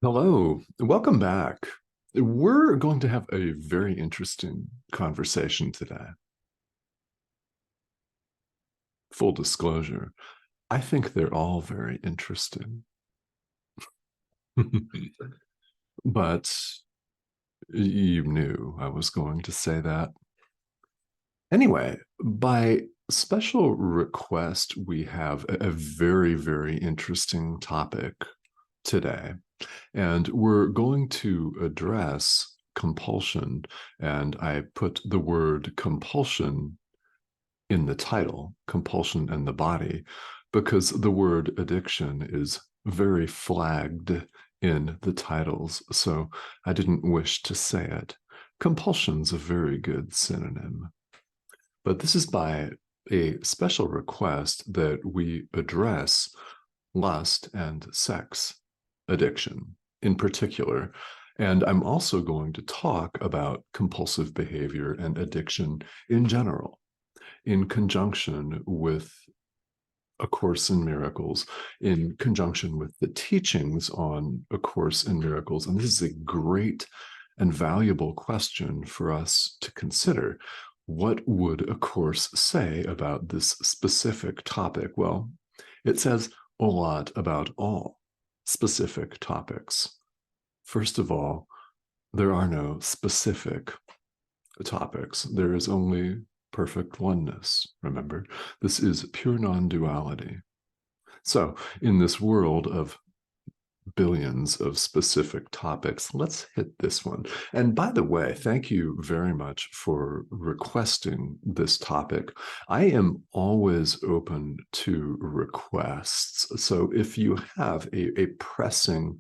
Hello, welcome back. We're going to have a very interesting conversation today. Full disclosure, I think they're all very interesting. But you knew I was going to say that. Anyway, by special request, we have a very, very interesting topic today. And we're going to address compulsion. And I put the word compulsion in the title, Compulsion and the Body, because the word addiction is very flagged in the titles. So I didn't wish to say it. Compulsion's a very good synonym. But this is by a special request that we address lust and sex addiction in particular. And I'm also going to talk about compulsive behavior and addiction in general, in conjunction with A Course in Miracles, in conjunction with the teachings on A Course in Miracles. And this is a great and valuable question for us to consider. What would A Course say about this specific topic? Well, it says a lot about all specific topics. First of all, there are no specific topics. There is only perfect oneness. Remember, this is pure non-duality. So in this world of billions of specific topics, let's hit this one. And by the way, thank you very much for requesting this topic. I am always open to requests. So if you have a pressing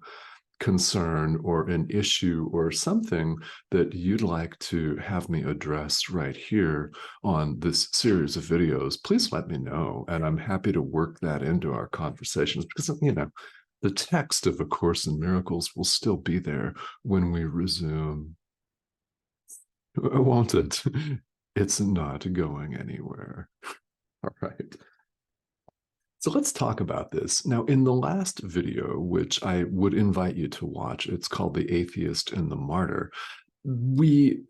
concern or an issue or something that you'd like to have me address right here on this series of videos, please let me know. And I'm happy to work that into our conversations because, the text of A Course in Miracles will still be there when we resume. Won't it? It's not going anywhere. All right. So let's talk about this. Now, in the last video, which I would invite you to watch, it's called The Atheist and the Martyr, we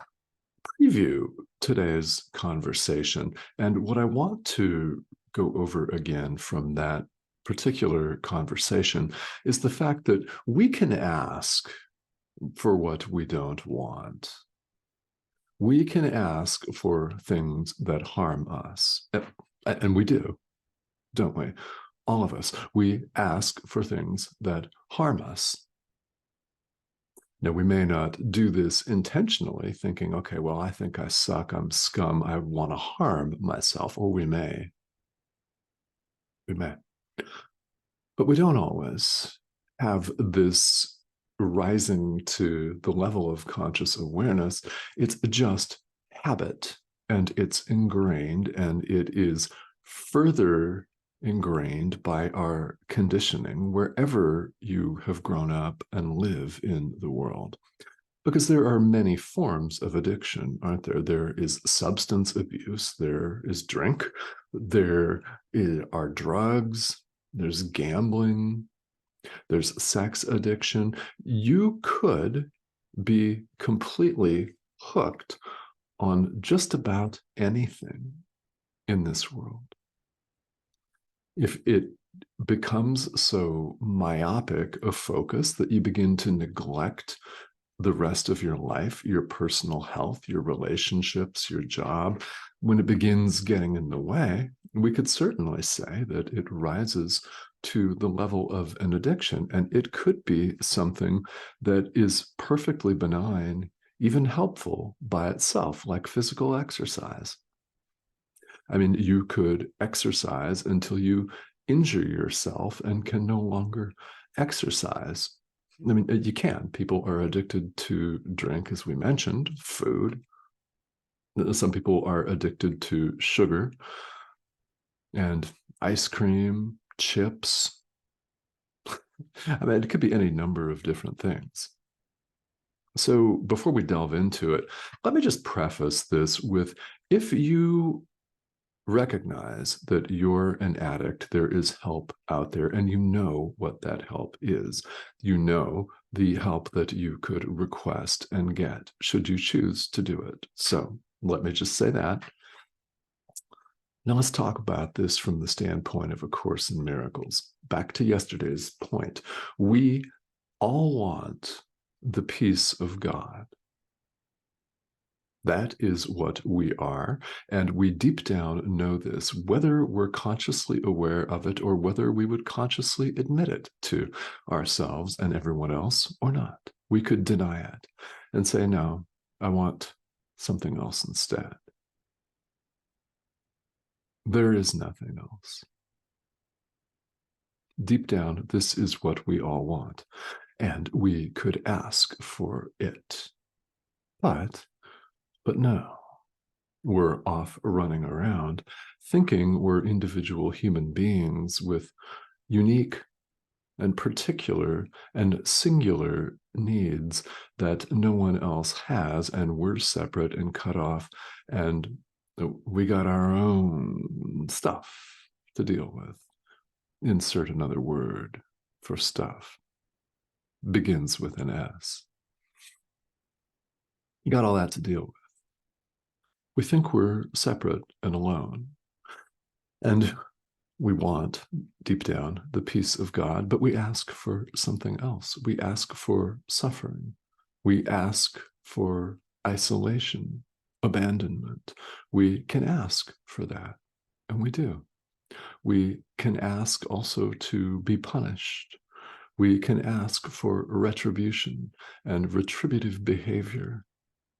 preview today's conversation. And what I want to go over again from that particular conversation is the fact that we can ask for what we don't want. We can ask for things that harm us. And we do, don't we? All of us. We ask for things that harm us. Now, we may not do this intentionally, thinking, okay, well, I think I suck, I'm scum, I want to harm myself, or we may. We may. But we don't always have this rising to the level of conscious awareness. It's just habit, and it's ingrained, and it is further ingrained by our conditioning wherever you have grown up and live in the world. Because there are many forms of addiction, aren't there? There is substance abuse, there is drink, there are drugs, there's gambling, there's sex addiction. You could be completely hooked on just about anything in this world. If it becomes so myopic a focus that you begin to neglect the rest of your life, your personal health, your relationships, your job, when it begins getting in the way, we could certainly say that it rises to the level of an addiction. And it could be something that is perfectly benign, even helpful by itself, like physical exercise. I mean, you could exercise until you injure yourself and can no longer exercise. I mean, you can. People are addicted to drink, as we mentioned, food. Some people are addicted to sugar and ice cream, chips. I mean, it could be any number of different things. So before we delve into it, let me just preface this with, if you recognize that you're an addict, there is help out there, and you know what that help is. You know the help that you could request and get, should you choose to do it. So let me just say that. Now let's talk about this from the standpoint of A Course in Miracles. Back to yesterday's point. We all want the peace of God. That is what we are, and we deep down know this, whether we're consciously aware of it or whether we would consciously admit it to ourselves and everyone else or not. We could deny it and say, no, I want something else instead. There is nothing else. Deep down, this is what we all want, and we could ask for it. But no. We're off running around thinking we're individual human beings with unique and particular and singular needs that no one else has, and we're separate and cut off, and we got our own stuff to deal with. Insert another word for stuff. Begins with an S. You got all that to deal with. We think we're separate and alone. And we want, deep down, the peace of God, but we ask for something else. We ask for suffering. We ask for isolation, abandonment. We can ask for that, and we do. We can ask also to be punished. We can ask for retribution and retributive behavior,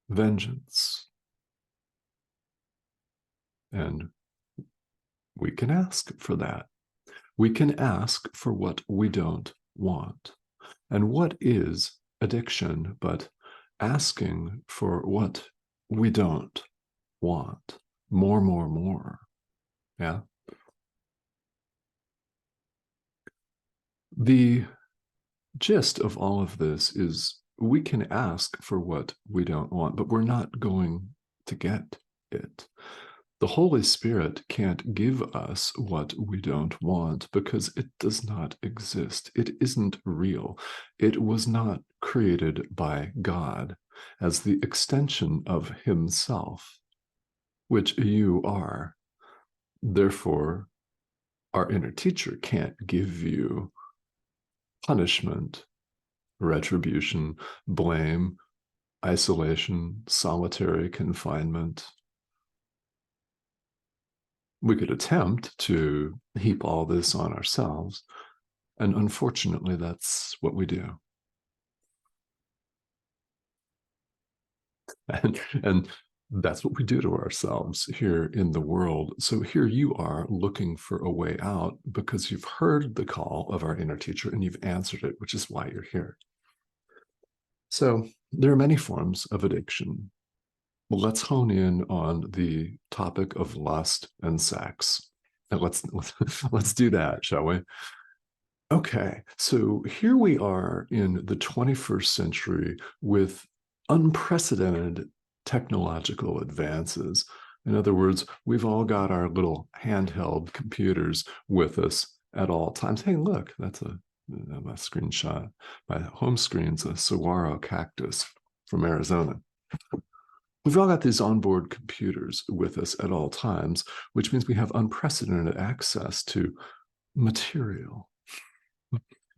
vengeance. And we can ask for that. We can ask for what we don't want. And what is addiction but asking for what we don't want? More. Yeah. The gist of all of this is we can ask for what we don't want, but we're not going to get it. The Holy Spirit can't give us what we don't want because it does not exist. It isn't real. It was not created by God as the extension of Himself, which you are. Therefore, our inner teacher can't give you punishment, retribution, blame, isolation, solitary confinement. We could attempt to heap all this on ourselves, and unfortunately, that's what we do. And that's what we do to ourselves here in the world. So here you are looking for a way out because you've heard the call of our inner teacher and you've answered it, which is why you're here. So there are many forms of addiction. Well, let's hone in on the topic of lust and sex. And let's do that, shall we? Okay, so here we are in the 21st century with unprecedented technological advances. In other words, we've all got our little handheld computers with us at all times. Hey, look, that's my screenshot. My home screen's a saguaro cactus from Arizona. We've all got these onboard computers with us at all times, which means we have unprecedented access to material,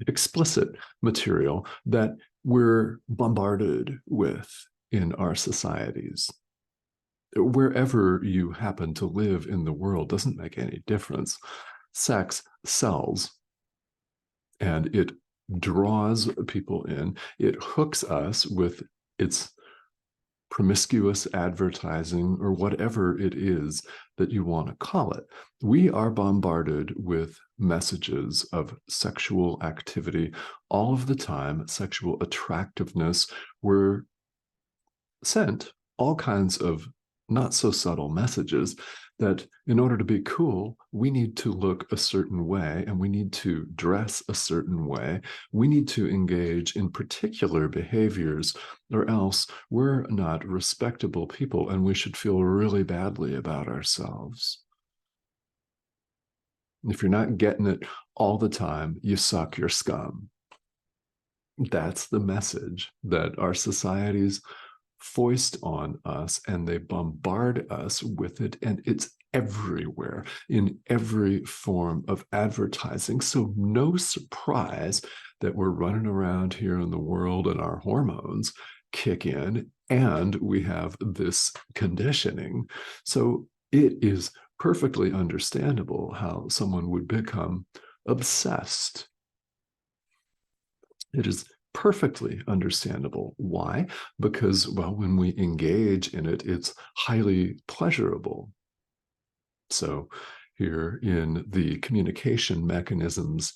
explicit material that we're bombarded with in our societies. Wherever you happen to live in the world doesn't make any difference. Sex sells, and it draws people in. It hooks us with its promiscuous advertising or whatever it is that you want to call it. We are bombarded with messages of sexual activity all of the time, sexual attractiveness. We're sent all kinds of not so subtle messages that in order to be cool, we need to look a certain way and we need to dress a certain way. We need to engage in particular behaviors, or else we're not respectable people and we should feel really badly about ourselves. If you're not getting it all the time, you suck, you're scum. That's the message that our societies foist on us, and they bombard us with it, and it's everywhere in every form of advertising. So no surprise that we're running around here in the world and our hormones kick in and we have this conditioning. So it is perfectly understandable how someone would become obsessed. It is perfectly understandable. Why? Because, well, when we engage in it, it's highly pleasurable. So, here in the communication mechanisms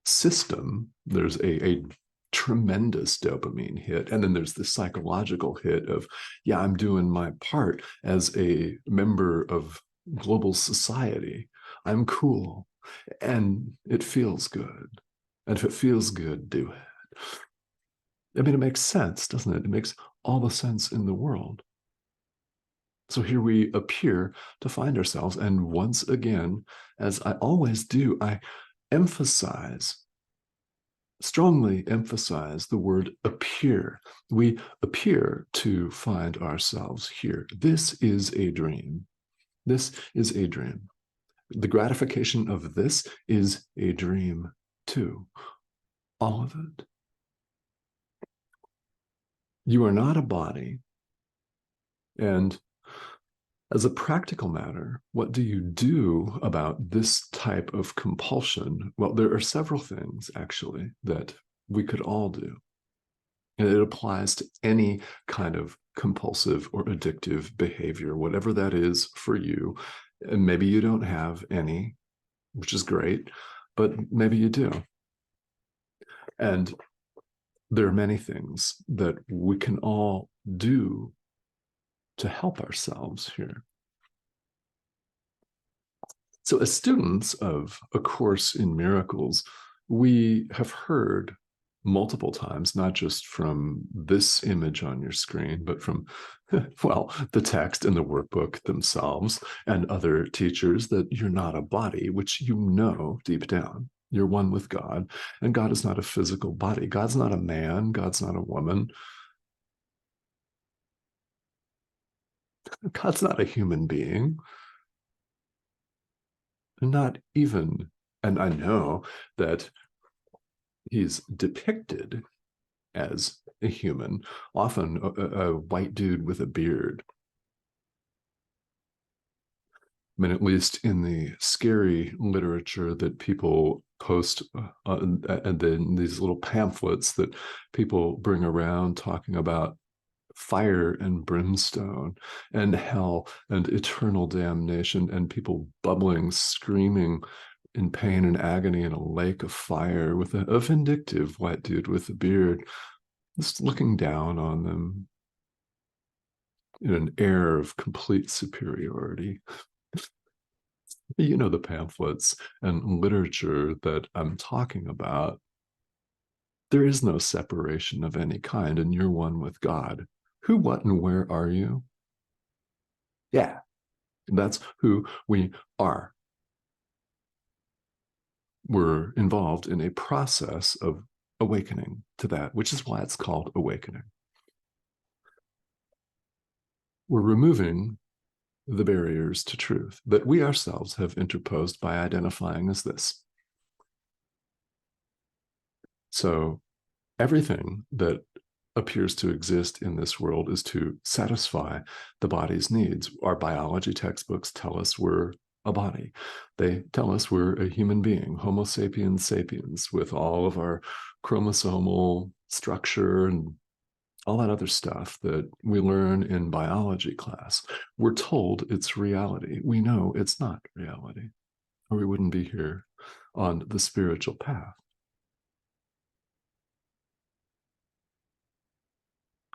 system, there's a tremendous dopamine hit. And then there's the psychological hit of, yeah, I'm doing my part as a member of global society. I'm cool. And it feels good. And if it feels good, do it. I mean, it makes sense, doesn't it? It makes all the sense in the world. So here we appear to find ourselves. And once again, as I always do, I emphasize, strongly emphasize the word appear. We appear to find ourselves here. This is a dream. This is a dream. The gratification of this is a dream too. All of it. You are not a body. And as a practical matter, what do you do about this type of compulsion? Well, there are several things actually that we could all do. And it applies to any kind of compulsive or addictive behavior, whatever that is for you. And maybe you don't have any, which is great, but maybe you do. And there are many things that we can all do to help ourselves here. So, as students of A Course in Miracles, we have heard multiple times, not just from this image on your screen, but from, well, the text and the workbook themselves and other teachers, that you're not a body, which you know deep down. You're one with God, and God is not a physical body. God's not a man. God's not a woman. God's not a human being. Not even, and I know that he's depicted as a human, often a white dude with a beard. I mean, at least in the scary literature that people post, and then these little pamphlets that people bring around talking about fire and brimstone and hell and eternal damnation, and people bubbling, screaming in pain and agony in a lake of fire with a vindictive white dude with a beard, just looking down on them in an air of complete superiority. You know, the pamphlets and literature that I'm talking about. There is no separation of any kind, and you're one with God. Who, what, and where are you? Yeah, that's who we are. We're involved in a process of awakening to that, which is why it's called awakening. We're removing the barriers to truth that we ourselves have interposed by identifying as this. So everything that appears to exist in this world is to satisfy the body's needs. Our biology textbooks tell us we're a body. They tell us we're a human being, Homo sapiens sapiens, with all of our chromosomal structure and all that other stuff that we learn in biology class. We're told it's reality. We know it's not reality, or we wouldn't be here on the spiritual path.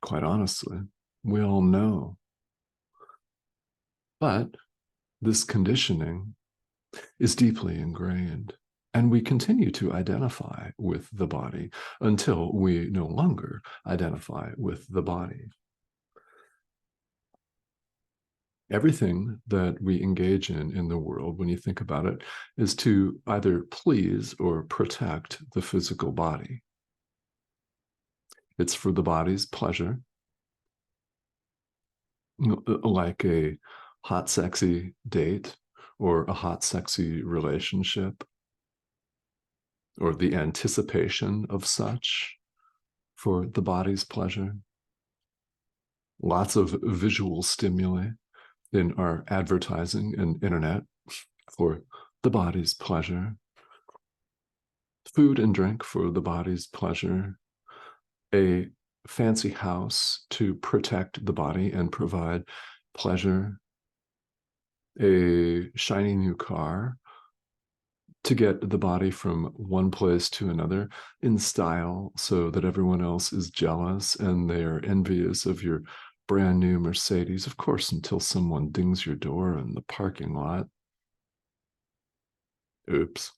Quite honestly, we all know. But this conditioning is deeply ingrained, and we continue to identify with the body until we no longer identify with the body. Everything that we engage in the world, when you think about it, is to either please or protect the physical body. It's for the body's pleasure, like a hot, sexy date or a hot, sexy relationship or the anticipation of such for the body's pleasure. Lots of visual stimuli in our advertising and internet for the body's pleasure. Food and drink for the body's pleasure. A fancy house to protect the body and provide pleasure. A shiny new car to get the body from one place to another in style so that everyone else is jealous and they are envious of your brand new Mercedes, of course, until someone dings your door in the parking lot. Oops.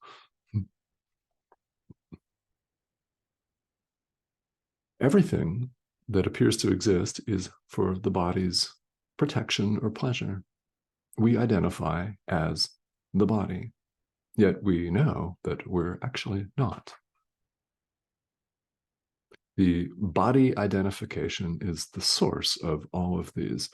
Everything that appears to exist is for the body's protection or pleasure. We identify as the body, yet we know that we're actually not. The body identification is the source of all of these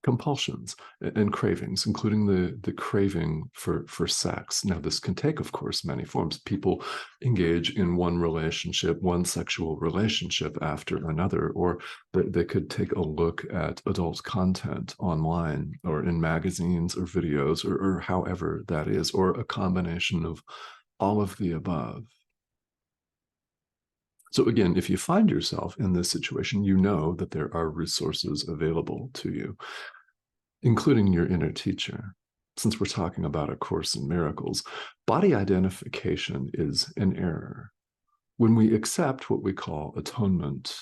compulsions and cravings, including the craving for sex. Now, this can take, of course, many forms. People engage in one relationship, one sexual relationship after another, or they could take a look at adult content online or in magazines or videos or however that is, or a combination of all of the above. So again, if you find yourself in this situation, you know that there are resources available to you, including your inner teacher. Since we're talking about A Course in Miracles, body identification is an error. When we accept what we call atonement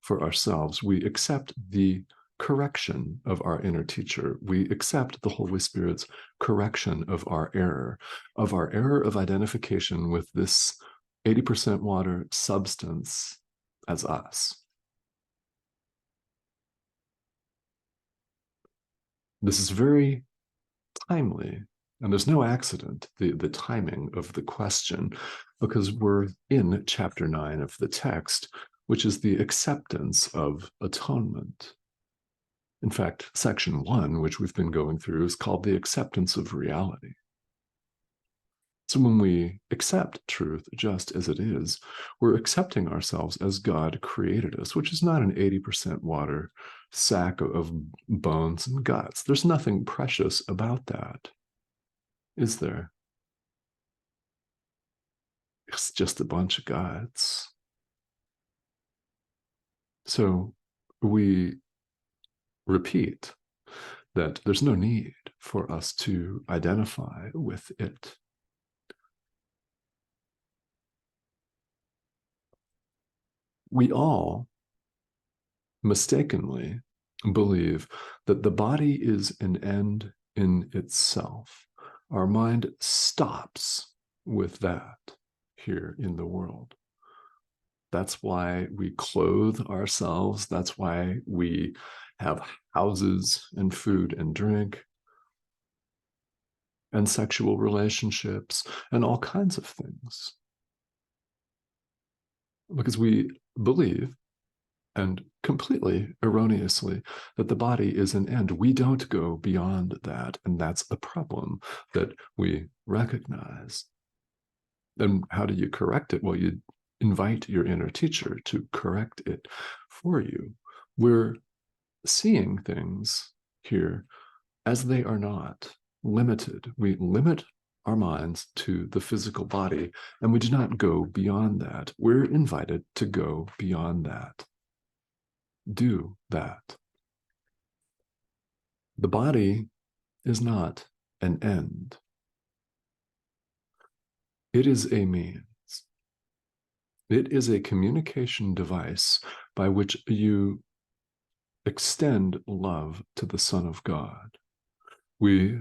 for ourselves, we accept the correction of our inner teacher. We accept the Holy Spirit's correction of our error of identification with this 80% water substance as us. This is very timely, and there's no accident, the timing of the question, because we're in chapter 9 of the text, which is the acceptance of atonement. In fact, section 1, which we've been going through, is called the acceptance of reality. So when we accept truth just as it is, we're accepting ourselves as God created us, which is not an 80% water sack of bones and guts. There's nothing precious about that, is there? It's just a bunch of guts. So we repeat that there's no need for us to identify with it. We all mistakenly believe that the body is an end in itself. Our mind stops with that here in the world. That's why we clothe ourselves. That's why we have houses and food and drink and sexual relationships and all kinds of things. Because we believe, and completely erroneously, that the body is an end. We don't go beyond that, and that's a problem that we recognize. And how do you correct it? Well, you invite your inner teacher to correct it for you. We're seeing things here as they are not limited. We limit our minds to the physical body, and we do not go beyond that. We're invited to go beyond that. Do that. The body is not an end. It is a means. It is a communication device by which you extend love to the Son of God. We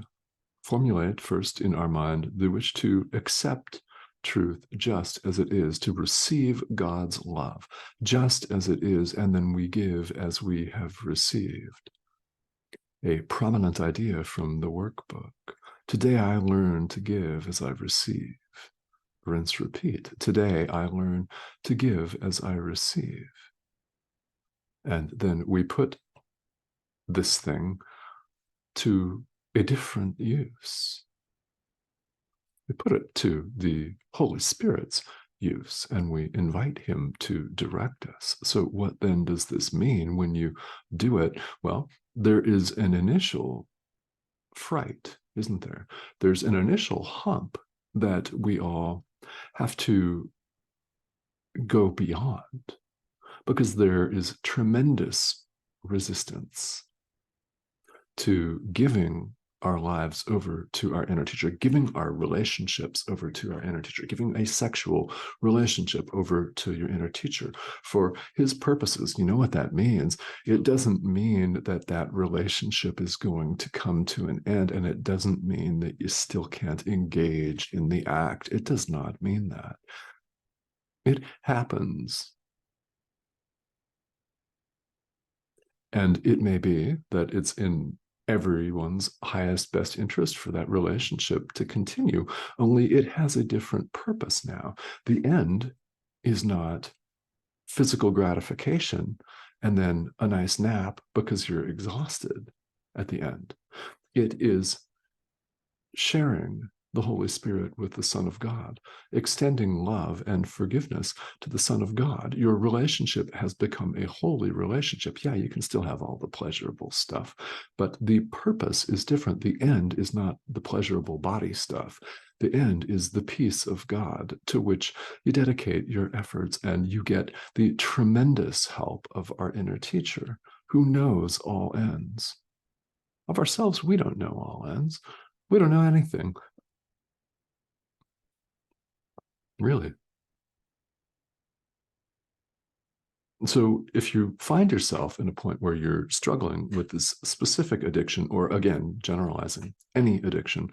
formulate first in our mind the wish to accept truth just as it is, to receive God's love just as it is, and then we give as we have received. A prominent idea from the workbook. Today I learn to give as I receive. rinse, repeat. Today I learn to give as I receive. And then we put this thing to a different use. We put it to the Holy Spirit's use, and we invite him to direct us. So what then does this mean when you do it? Well, there is an initial fright, isn't there? There's an initial hump that we all have to go beyond, because there is tremendous resistance to giving our lives over to our inner teacher, giving our relationships over to our inner teacher, giving a sexual relationship over to your inner teacher for his purposes. You know what that means? It doesn't mean that that relationship is going to come to an end, and it doesn't mean that you still can't engage in the act. It does not mean that. It happens. And it may be that it's in everyone's highest best interest for that relationship to continue, only it has a different purpose now. The end is not physical gratification and then a nice nap because you're exhausted at the end. It is sharing the Holy Spirit with the Son of God, extending love and forgiveness to the Son of God. Your relationship has become a holy relationship. Yeah, you can still have all the pleasurable stuff, but the purpose is different. The end is not the pleasurable body stuff. The end is the peace of God, to which you dedicate your efforts, and you get the tremendous help of our inner teacher, who knows all ends. Of ourselves, we don't know all ends. We don't know anything. Really. So if you find yourself in a point where you're struggling with this specific addiction, or again, generalizing any addiction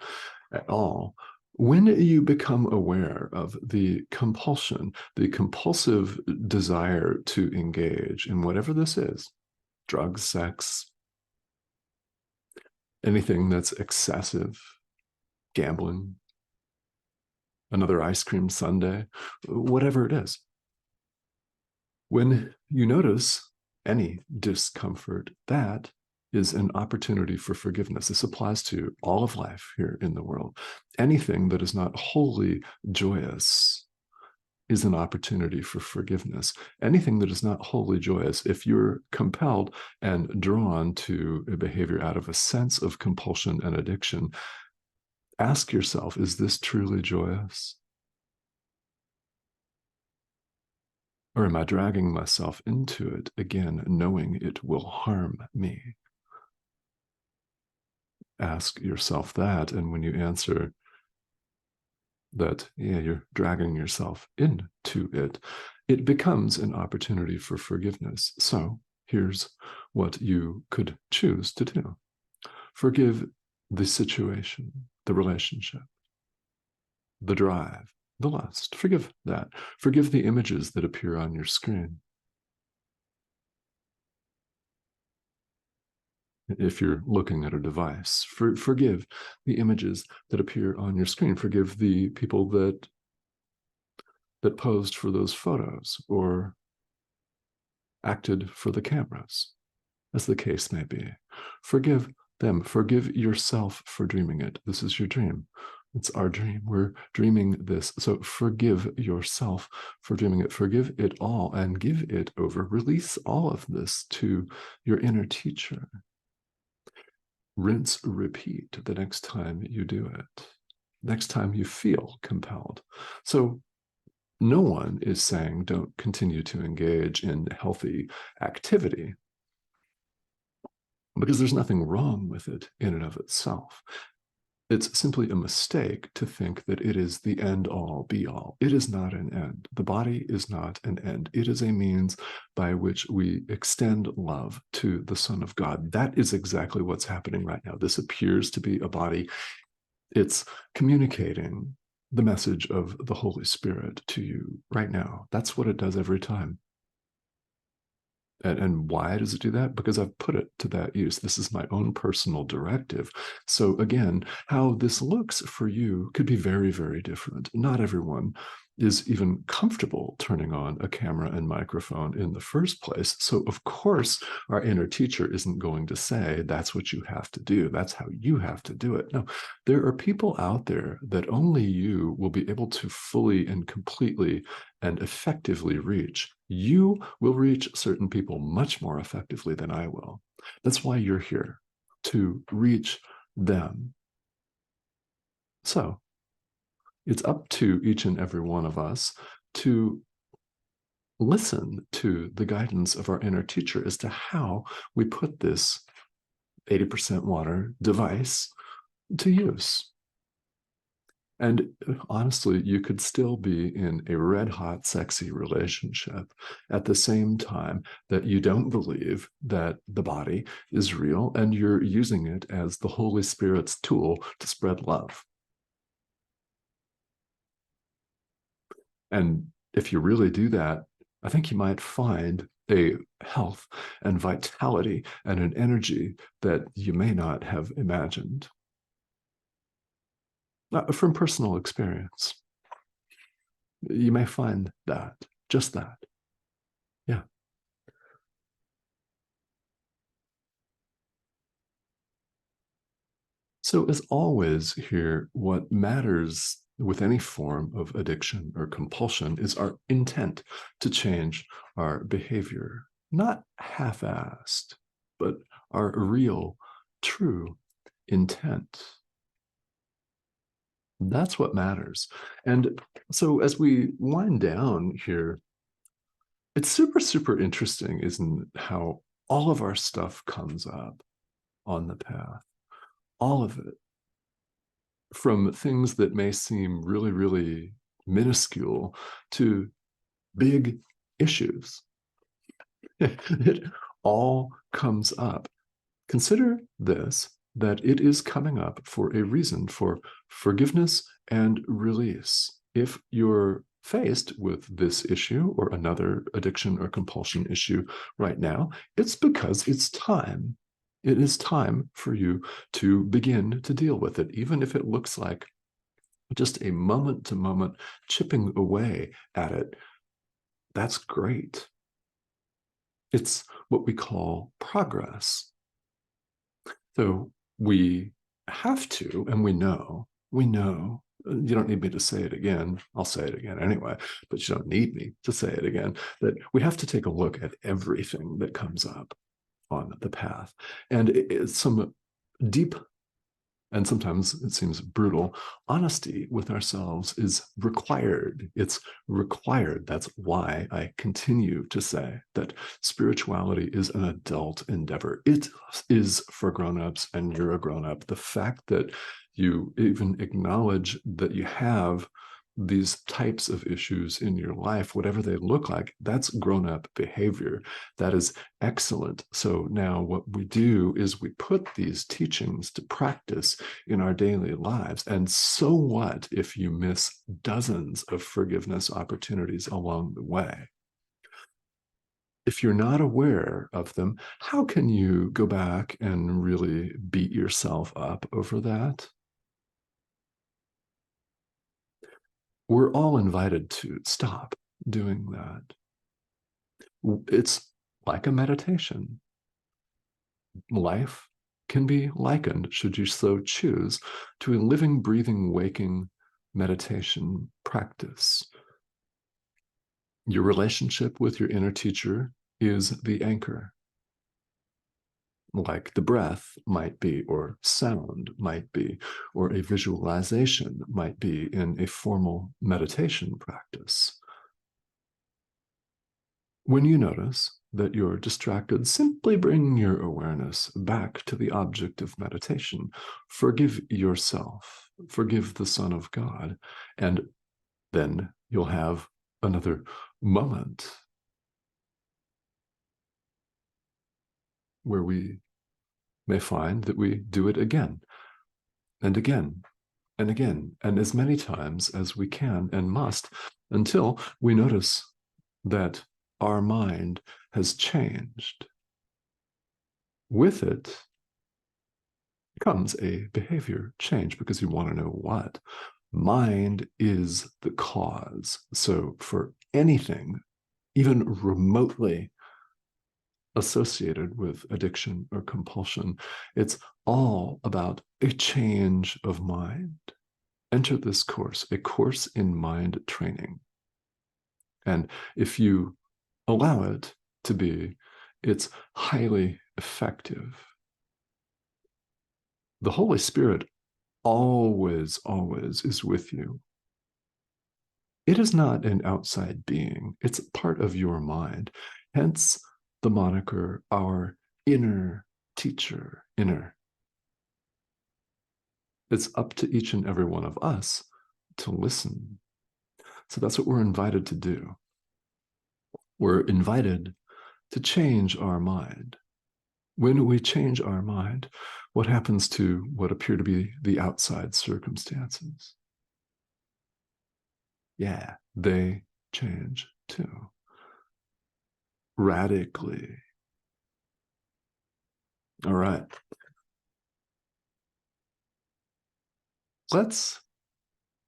at all, when you become aware of the compulsion, the compulsive desire to engage in whatever this is, drugs, sex, anything that's excessive, gambling, another ice cream sundae, whatever it is, when you notice any discomfort, that is an opportunity for forgiveness. This applies to all of life here in the world. Anything that is not wholly joyous is an opportunity for forgiveness. Anything that is not wholly joyous, if you're compelled and drawn to a behavior out of a sense of compulsion and addiction, ask yourself, is this truly joyous? Or am I dragging myself into it again, knowing it will harm me? Ask yourself that. And when you answer that, yeah, you're dragging yourself into it, it becomes an opportunity for forgiveness. So here's what you could choose to do. Forgive the situation, the relationship, the drive, the lust. Forgive that. Forgive the images that appear on your screen. If you're looking at a device, forgive the images that appear on your screen. Forgive the people that posed for those photos or acted for the cameras, as the case may be. Forgive them. Forgive yourself for dreaming it. This is your dream. It's our dream. We're dreaming this. So forgive yourself for dreaming it. Forgive it all and give it over. Release all of this to your inner teacher. Rinse, repeat the next time you do it, next time you feel compelled. So no one is saying don't continue to engage in healthy activity, because there's nothing wrong with it in and of itself. It's simply a mistake to think that it is the end all be all. It is not an end. The body is not an end. It is a means by which we extend love to the Son of God. That is exactly what's happening right now. This appears to be a body. It's communicating the message of the Holy Spirit to you right now. That's what it does every time. And why does it do that? Because I've put it to that use. This is my own personal directive. So again, how this looks for you could be very, very different. Not everyone is even comfortable turning on a camera and microphone in the first place. So of course, our inner teacher isn't going to say, that's what you have to do. That's how you have to do it. No, there are people out there that only you will be able to fully and completely and effectively reach. You will reach certain people much more effectively than I will. That's why you're here, to reach them. So it's up to each and every one of us to listen to the guidance of our inner teacher as to how we put this 80% water device to use. And honestly, you could still be in a red hot, sexy relationship at the same time that you don't believe that the body is real and you're using it as the Holy Spirit's tool to spread love. And if you really do that, I think you might find a health and vitality and an energy that you may not have imagined. From personal experience, you may find that, just that. Yeah. So, as always, here, what matters with any form of addiction or compulsion is our intent to change our behavior, not half assed, but our real, true intent. That's what matters. And so, as we wind down here, it's super, super interesting, isn't it, how all of our stuff comes up on the path, all of it, from things that may seem really, really minuscule to big issues. It all comes up. Consider this, that it is coming up for a reason, for forgiveness and release. If you're faced with this issue or another addiction or compulsion issue right now, it's because it's time. It is time for you to begin to deal with it, even if it looks like just a moment to moment chipping away at it. That's great. It's what we call progress. So we have to, and we know, you don't need me to say it again. I'll say it again anyway, but you don't need me to say it again, that we have to take a look at everything that comes up on the path. And it's some deep, and sometimes it seems brutal, honesty with ourselves is required. It's required. That's why I continue to say that spirituality is an adult endeavor. It is for grown-ups, and you're a grown-up. The fact that you even acknowledge that you have these types of issues in your life, whatever they look like, that's grown-up behavior. That is excellent. So now what we do is we put these teachings to practice in our daily lives. And so what if you miss dozens of forgiveness opportunities along the way? If you're not aware of them, how can you go back and really beat yourself up over that? We're all invited to stop doing that. It's like a meditation. Life can be likened, should you so choose, to a living, breathing, waking meditation practice. Your relationship with your inner teacher is the anchor. Like the breath might be, or sound might be, or a visualization might be in a formal meditation practice. When you notice that you're distracted, simply bring your awareness back to the object of meditation. Forgive yourself, forgive the Son of God, and then you'll have another moment where we may find that we do it again and again and again, and as many times as we can and must, until we notice that our mind has changed. With it comes a behavior change because you want to know what. Mind is the cause. So for anything, even remotely associated with addiction or compulsion, it's all about a change of mind. Enter this course, a course in mind training. And if you allow it to be, it's highly effective. The Holy Spirit always, always is with you. It is not an outside being, it's part of your mind. Hence the moniker, our inner teacher, inner. It's up to each and every one of us to listen. So that's what we're invited to do. We're invited to change our mind. When we change our mind, what happens to what appear to be the outside circumstances? Yeah, they change too. Radically. All right. Let's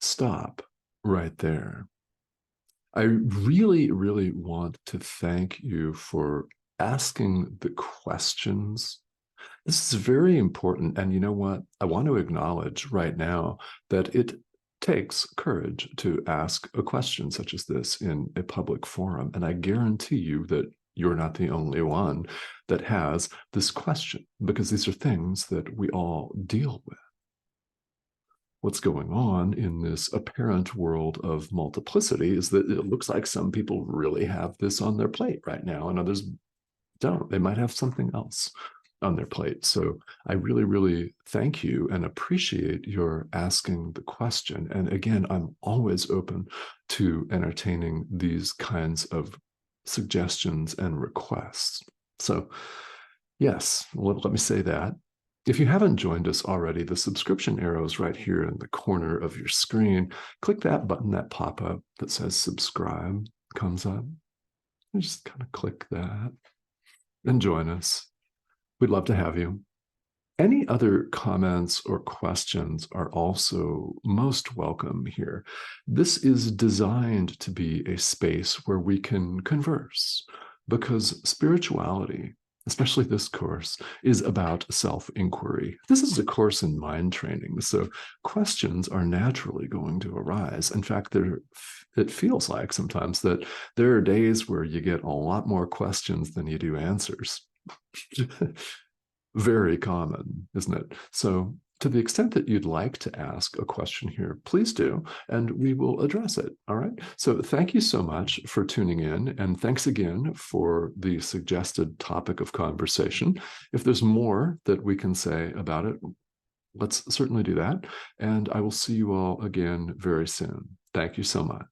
stop right there. I really, really want to thank you for asking the questions. This is very important. And you know what? I want to acknowledge right now that it takes courage to ask a question such as this in a public forum. And I guarantee you that you're not the only one that has this question, because these are things that we all deal with. What's going on in this apparent world of multiplicity is that it looks like some people really have this on their plate right now, and others don't. They might have something else on their plate. So I really, really thank you and appreciate your asking the question. And again, I'm always open to entertaining these kinds of suggestions and requests. So yes, let me say that. If you haven't joined us already, the subscription arrow is right here in the corner of your screen. Click that button, that pop-up that says subscribe comes up. And just kind of click that and join us. We'd love to have you. Any other comments or questions are also most welcome here. This is designed to be a space where we can converse, because spirituality, especially this course, is about self-inquiry. This is a course in mind training, so questions are naturally going to arise. In fact, it feels like sometimes that there are days where you get a lot more questions than you do answers. Very common, isn't it? So to the extent that you'd like to ask a question here, please do, and we will address it. All right. So thank you so much for tuning in. And thanks again for the suggested topic of conversation. If there's more that we can say about it, let's certainly do that. And I will see you all again very soon. Thank you so much.